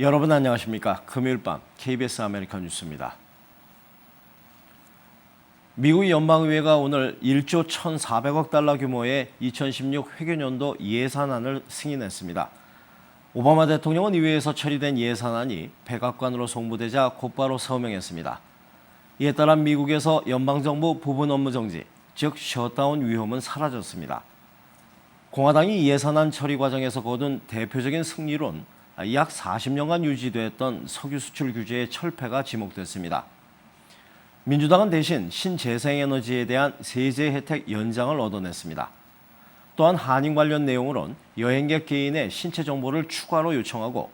여러분 안녕하십니까? 금요일 밤 KBS 아메리칸 뉴스입니다. 미국 연방의회가 오늘 1조 1,400억 달러 규모의 2016 회계연도 예산안을 승인했습니다. 오바마 대통령은 의회에서 처리된 예산안이 백악관으로 송부되자 곧바로 서명했습니다. 이에 따라 미국에서 연방정부 부분 업무 정지, 즉 셧다운 위험은 사라졌습니다. 공화당이 예산안 처리 과정에서 거둔 대표적인 승리론, 약 40년간 유지됐던 석유 수출 규제의 철폐가 지목됐습니다. 민주당은 대신 신재생에너지에 대한 세제 혜택 연장을 얻어냈습니다. 또한 한인 관련 내용으론 여행객 개인의 신체 정보를 추가로 요청하고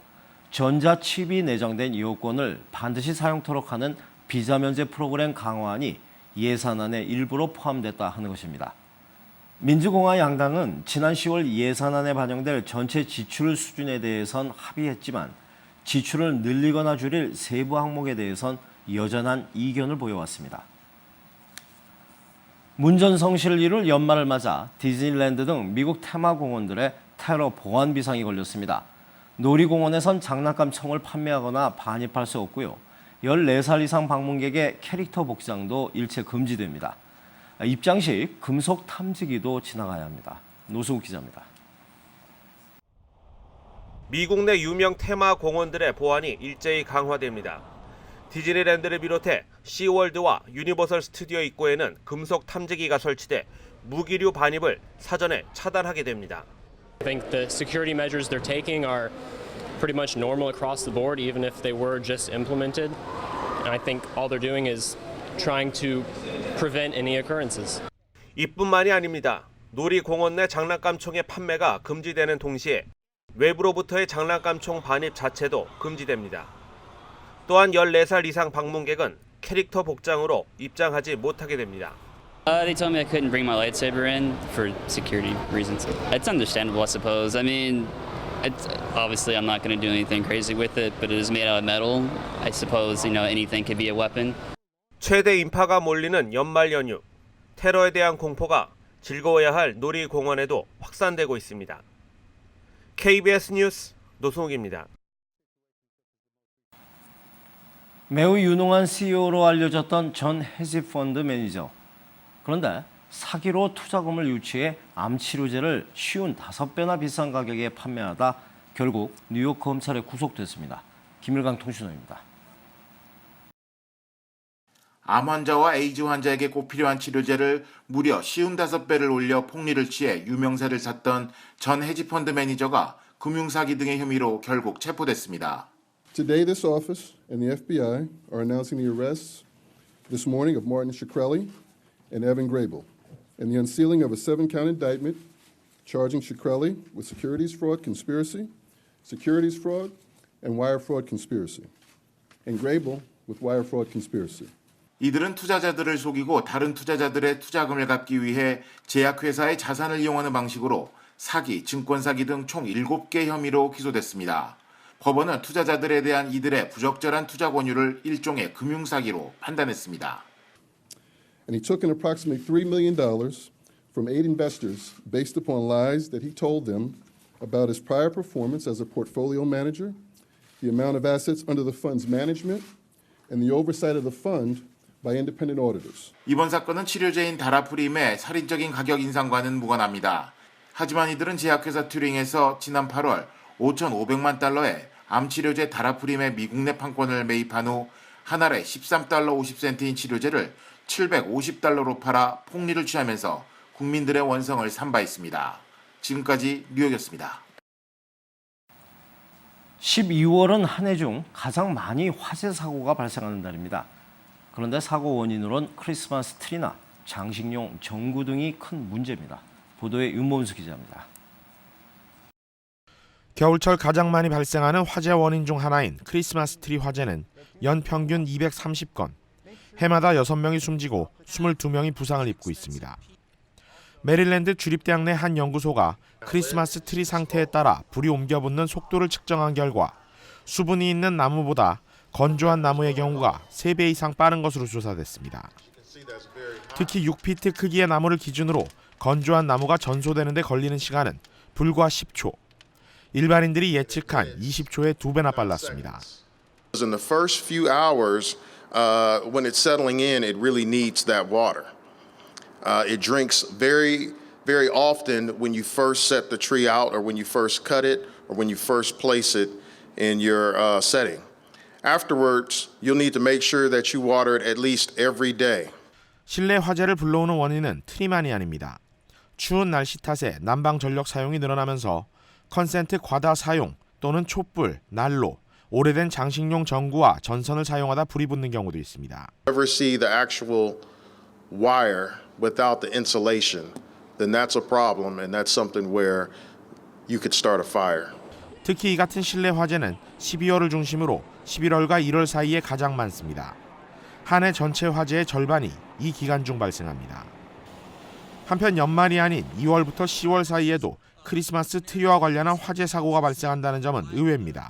전자칩이 내장된 여권을 반드시 사용토록 하는 비자 면제 프로그램 강화안이 예산안의 일부로 포함됐다 하는 것입니다. 민주공화 양당은 지난 10월 예산안에 반영될 전체 지출 수준에 대해선 합의했지만 지출을 늘리거나 줄일 세부 항목에 대해선 여전한 이견을 보여왔습니다. 문전성시를 이룰 연말을 맞아 디즈니랜드 등 미국 테마공원들의 테러 보안 비상이 걸렸습니다. 놀이공원에선 장난감 총을 판매하거나 반입할 수 없고요. 14살 이상 방문객의 캐릭터 복장도 일체 금지됩니다. 입장 시 금속 탐지기도 지나가야 합니다. 노승욱 기자입니다. 미국 내 유명 테마 공원들의 보안이 일제히 강화됩니다. 디즈니랜드를 비롯해 시월드와 유니버설 스튜디오 입구에는 금속 탐지기가 설치돼 무기류 반입을 사전에 차단하게 됩니다. I think the security measures they're taking are pretty much normal across the board, even if they were just implemented. And I think all they're doing is trying to prevent any occurrences. 이뿐만이 아닙니다. 놀이공원 내 장난감총의 판매가 금지되는 동시에 외부로부터의 장난감총 반입 자체도 금지됩니다. 또한 14살 이상 방문객은 캐릭터 복장으로 입장하지 못하게 됩니다. They told me I couldn't bring my lightsaber in for security reasons. It's understandable, I suppose. I mean, obviously I'm not going to do anything crazy with it, but it is made out of metal. I suppose, anything could be a weapon. 최대 인파가 몰리는 연말 연휴. 테러에 대한 공포가 즐거워야 할 놀이공원에도 확산되고 있습니다. KBS 뉴스 노승욱입니다. 매우 유능한 CEO로 알려졌던 전 헤지펀드 매니저. 그런데 사기로 투자금을 유치해 암 치료제를 쉬운 5배나 비싼 가격에 판매하다 결국 뉴욕 검찰에 구속됐습니다. 김일강 통신원입니다. 암 환자와 에이즈 환자에게 꼭 필요한 치료제를 무려 55배를 올려 폭리를 취해 유명세를 샀던 전 헤지펀드 매니저가 금융사기 등의 혐의로 결국 체포됐습니다. Today, this office and the FBI are announcing the arrests this morning of Martin Shkreli and Evan Grable and the unsealing of a 7-count indictment charging Shkreli with securities fraud conspiracy, securities fraud, and wire fraud conspiracy, and Grable with wire fraud conspiracy. 이들은 투자자들을 속이고 다른 투자자들의 투자금을 갚기 위해 제약회사의 자산을 이용하는 방식으로 사기, 증권사기 등 총 7개 혐의로 기소됐습니다. 법원은 투자자들에 대한 이들의 부적절한 투자 권유를 일종의 금융사기로 판단했습니다. And he took in approximately $3 million from 8 investors based upon lies that he told them about his prior performance as a portfolio manager, the amount of assets under the fund's management, and the oversight of the fund by independent auditors. 이번 사건은 치료제인 다라프림의 살인적인 가격 인상과는 무관합니다. 하지만 이들은 제약회사 튜링에서 지난 8월 5,500만 달러의 암치료제 다라프림의 미국 내 판권을 매입한 후 한 알에 13달러 50센트인 치료제를 750달러로 팔아 폭리를 취하면서 국민들의 원성을 산바했습니다. 지금까지 뉴욕이었습니다. 12월은 한 해 중 가장 많이 화재 사고가 발생하는 달입니다. 그런데 사고 원인으론 크리스마스 트리나 장식용 전구 등이 큰 문제입니다. 보도에 윤범수 기자입니다. 겨울철 가장 많이 발생하는 화재 원인 중 하나인 크리스마스 트리 화재는 연 평균 230건, 해마다 6명이 숨지고 22명이 부상을 입고 있습니다. 메릴랜드 주립대학 내 한 연구소가 크리스마스 트리 상태에 따라 불이 옮겨붙는 속도를 측정한 결과 수분이 있는 나무보다 건조한 나무의 경우가 3배 이상 빠른 것으로 조사됐습니다. 특히 6피트 크기의 나무를 기준으로 건조한 나무가 전소되는 데 걸리는 시간은 불과 10초. 일반인들이 예측한 20초의 2배나 빨랐습니다. In the first few hours, when it's settling in, it really needs that water. It drinks very, very often when you first set the tree out, or when you first cut it, or when you first place it in your setting. Afterwards, you'll need to make sure that you water it at least every day. 실내 화재를 불러오는 원인은 트리만이 아닙니다. 추운 날씨 탓에 난방 전력 사용이 늘어나면서 컨센트 과다 사용 또는 촛불, 난로, 오래된 장식용 전구와 전선을 사용하다 불이 붙는 경우도 있습니다. Ever see the actual wire without the insulation, then that's a problem, and that's something where you could start a fire. 특히 이 같은 실내 화재는 12월을 중심으로 11월과 1월 사이에 가장 많습니다. 한 해 전체 화재의 절반이 이 기간 중 발생합니다. 한편 연말이 아닌 2월부터 10월 사이에도 크리스마스 트리와 관련한 화재 사고가 발생한다는 점은 의외입니다.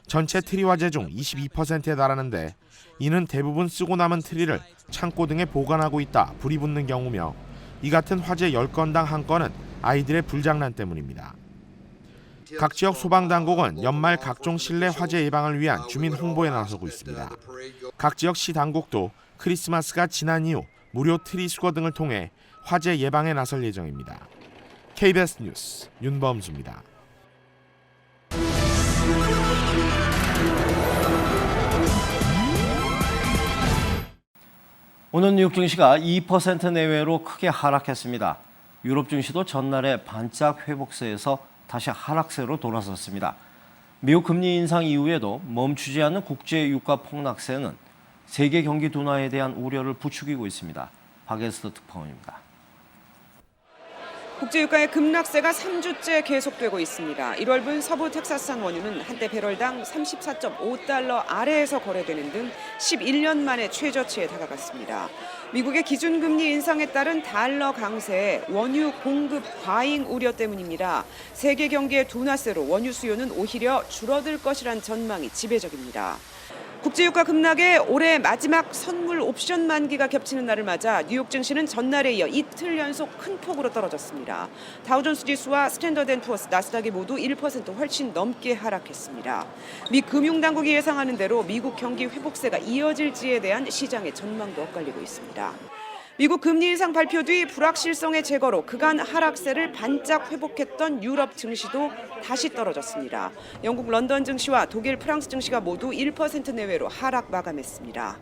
전체 트리 화재 중 22%에 달하는데 이는 대부분 쓰고 남은 트리를 창고 등에 보관하고 있다 불이 붙는 경우며 이 같은 화재 10건당 1건은 아이들의 불장난 때문입니다. 각 지역 소방당국은 연말 각종 실내 화재 예방을 위한 주민 홍보에 나서고 있습니다. 각 지역 시 당국도 크리스마스가 지난 이후 무료 트리 수거 등을 통해 화재 예방에 나설 예정입니다. KBS 뉴스 윤범수입니다. 오늘 뉴욕 증시가 2% 내외로 크게 하락했습니다. 유럽 증시도 전날에 반짝 회복세에서 다시 하락세로 돌아섰습니다. 미국 금리 인상 이후에도 멈추지 않는 국제 유가 폭락세는 세계 경기 둔화에 대한 우려를 부추기고 있습니다. 박에스터 특파원입니다. 국제유가의 급락세가 3주째 계속되고 있습니다. 1월분 서부 텍사스산 원유는 한때 배럴당 34.5달러 아래에서 거래되는 등 11년 만에 최저치에 다가갔습니다. 미국의 기준금리 인상에 따른 달러 강세에 원유 공급 과잉 우려 때문입니다. 세계 경기의 둔화세로 원유 수요는 오히려 줄어들 것이란 전망이 지배적입니다. 국제유가 급락에 올해 마지막 선물 옵션 만기가 겹치는 날을 맞아 뉴욕 증시는 전날에 이어 이틀 연속 큰 폭으로 떨어졌습니다. 다우존스 지수와 스탠더드앤푸어스, 나스닥이 모두 1% 훨씬 넘게 하락했습니다. 미 금융당국이 예상하는 대로 미국 경기 회복세가 이어질지에 대한 시장의 전망도 엇갈리고 있습니다. 미국 금리 인상 발표 뒤 불확실성의 제거로 그간 하락세를 반짝 회복했던 유럽 증시도 다시 떨어졌습니다. 영국 런던 증시와 독일 프랑스 증시가 모두 1% 내외로 하락 마감했습니다.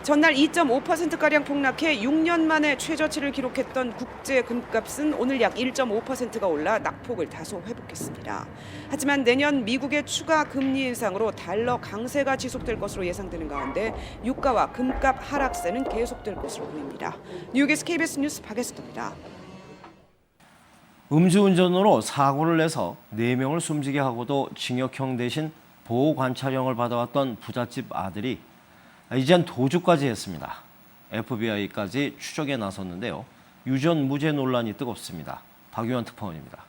전날 2.5%가량 폭락해 6년 만에 최저치를 기록했던 국제 금값은 오늘 약 1.5%가 올라 낙폭을 다소 회복했습니다. 하지만 내년 미국의 추가 금리 인상으로 달러 강세가 지속될 것으로 예상되는 가운데 유가와 금값 하락세는 계속될 것으로 보입니다. 뉴욕에서 KBS 뉴스 박에스터입니다. 음주운전으로 사고를 내서 4명을 숨지게 하고도 징역형 대신 보호관찰형을 받아왔던 부잣집 아들이 이젠 도주까지 했습니다. FBI까지 추적에 나섰는데요. 유전 무죄 논란이 뜨겁습니다. 박유원 특파원입니다.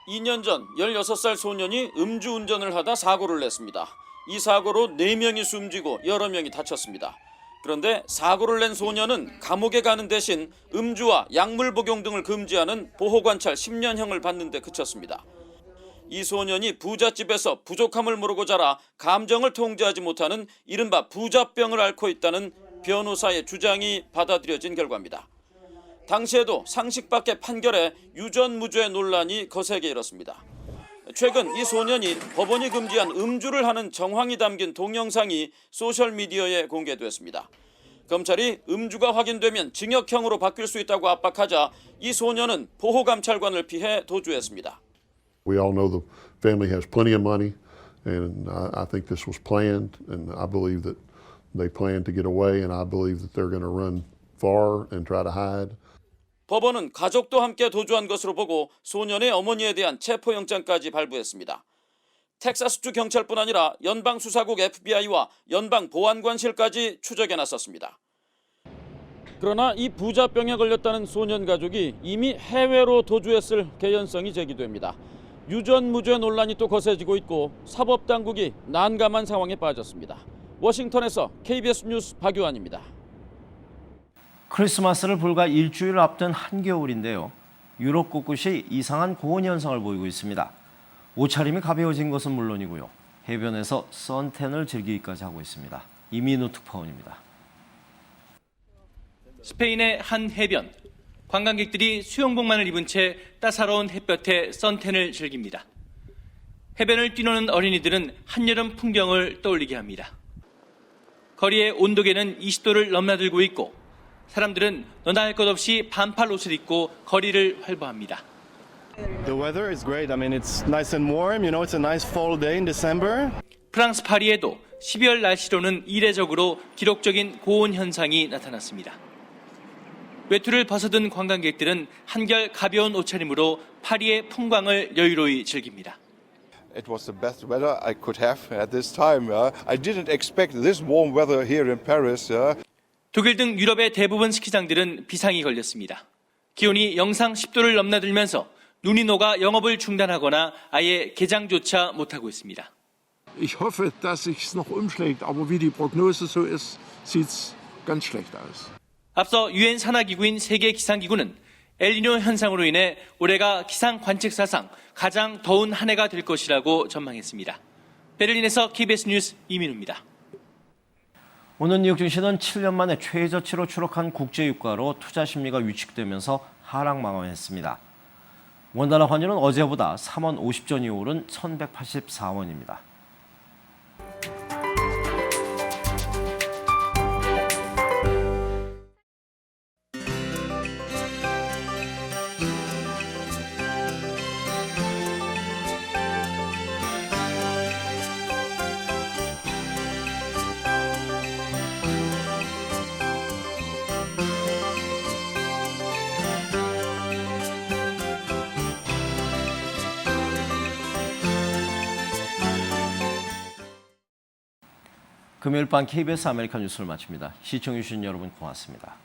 2년 전 16살 소년이 음주운전을 하다 사고를 냈습니다. 이 사고로 4명이 숨지고 여러 명이 다쳤습니다. 그런데 사고를 낸 소년은 감옥에 가는 대신 음주와 약물 복용 등을 금지하는 보호관찰 10년형을 받는 데 그쳤습니다. 이 소년이 부잣집에서 부족함을 모르고 자라 감정을 통제하지 못하는 이른바 부잣병을 앓고 있다는 변호사의 주장이 받아들여진 결과입니다. 당시에도 상식 밖의 판결에 유전 무죄 논란이 거세게 일었습니다. 최근 이 소년이 법원이 금지한 음주를 하는 정황이 담긴 동영상이 소셜미디어에 공개됐습니다. 검찰이 음주가 확인되면 징역형으로 바뀔 수 있다고 압박하자 이 소년은 보호감찰관을 피해 도주했습니다. We all know the family has plenty of money, and I think this was planned, and I believe that they planned to get away, and I believe that they're going to run far and try to hide. 법원은 가족도 함께 도주한 것으로 보고 소년의 어머니에 대한 체포영장까지 발부했습니다. 텍사스주 경찰뿐 아니라 연방수사국 FBI와 연방보안관실까지 추적에 나섰습니다. 그러나 이 부자병에 걸렸다는 소년 가족이 이미 해외로 도주했을 개연성이 제기됩니다. 유전 무죄 논란이 또 거세지고 있고 사법당국이 난감한 상황에 빠졌습니다. 워싱턴에서 KBS 뉴스 박유환입니다. 크리스마스를 불과 일주일 앞둔 한겨울인데요. 유럽 곳곳이 이상한 고온 현상을 보이고 있습니다. 옷차림이 가벼워진 것은 물론이고요. 해변에서 선탠을 즐기기까지 하고 있습니다. 이민우 특파원입니다. 스페인의 한 해변. 관광객들이 수영복만을 입은 채 따사로운 햇볕에 선탠을 즐깁니다. 해변을 뛰노는 어린이들은 한여름 풍경을 떠올리게 합니다. 거리의 온도계는 20도를 넘나들고 있고 사람들은 너나 할 것 없이 반팔 옷을 입고 거리를 활보합니다. The weather is great. I mean, it's nice and warm. You know, it's a nice fall day in December. 프랑스 파리에도 12월 날씨로는 이례적으로 기록적인 고온 현상이 나타났습니다. 외투를 벗어든 관광객들은 한결 가벼운 옷차림으로 파리의 풍광을 여유로이 즐깁니다. It was the best weather I could have at this time. I didn't expect this warm weather here in Paris. 독일 등 유럽의 대부분 스키장들은 비상이 걸렸습니다. 기온이 영상 10도를 넘나들면서 눈이 녹아 영업을 중단하거나 아예 개장조차 못하고 있습니다. Ich hoffe, dass sich's noch umschlägt, aber wie die Prognose so ist, sieht's ganz schlecht aus. 앞서 유엔 산하기구인 세계기상기구는 엘니뇨 현상으로 인해 올해가 기상 관측 사상 가장 더운 한 해가 될 것이라고 전망했습니다. 베를린에서 KBS 뉴스 이민우입니다. 오늘 뉴욕 증시는 7년 만에 최저치로 추락한 국제유가로 투자 심리가 위축되면서 하락 마감했습니다. 원달러 환율은 어제보다 3원 50전이 오른 1,184원입니다. 금요일 밤 KBS 아메리칸 뉴스를 마칩니다. 시청해주신 여러분 고맙습니다.